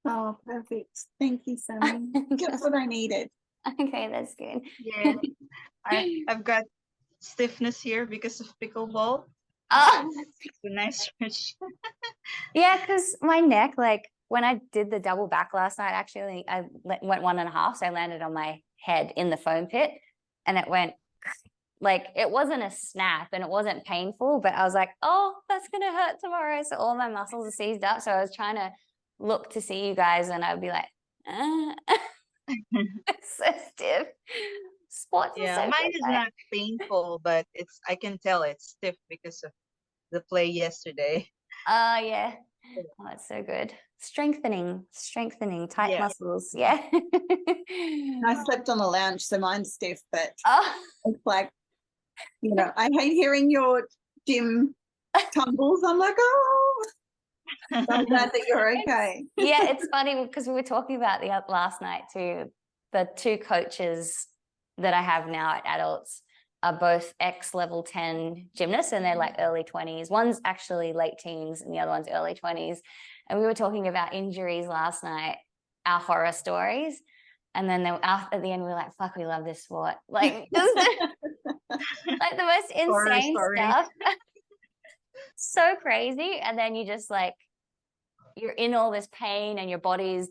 Oh, perfect. Thank you, Sammy. Just what I needed. Okay, that's good. Yeah, I've got stiffness here because of pickleball. Oh, It's a nice stretch. yeah, because my neck, like when I did the double back last night, actually, I went 1.5, so I landed on my head in the foam pit, and it went like, it wasn't a snap and it wasn't painful, but I was like, oh, that's gonna hurt tomorrow. So all my muscles are seized up. So I was trying to look to see you guys, and I'd be like, it's so stiff. Sports are Yeah, so mine good, is right? not painful, but I can tell it's stiff because of the play yesterday. Yeah. Oh, that's so good. Strengthening tight Yeah. muscles. Yeah. I slept on the lounge, so mine's stiff, but Oh, it's like, I hate hearing your gym tumbles. I'm like, oh, I'm glad that you're okay. yeah, it's funny because we were talking about the last night too. The two coaches that I have now at adults are both ex-level 10 gymnasts, and they're like early 20s. One's actually late teens and the other one's early 20s. And we were talking about injuries last night, our horror stories. And then at the end, we were like, fuck, we love this sport. Like, like the most insane stuff. So crazy. And then you just like, you're in all this pain and your body's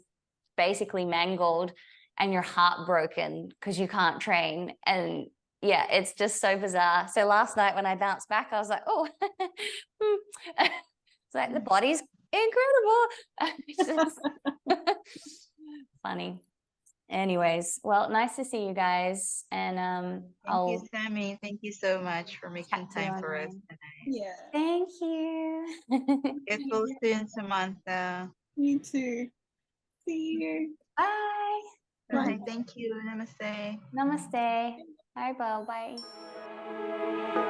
basically mangled and you're heartbroken because you can't train. And yeah, it's just so bizarre. So last night when I bounced back, I was like, oh, it's like the body's incredible. It's just funny. anyways, well, nice to see you guys. And Thank you, Sammy. Thank you so much for making chat to you time for us online. tonight. Yeah, Thank you. Get well soon, Samantha. you too. See you. Bye. Bye. Thank you. Namaste. Namaste. Bye, Bo. Bye.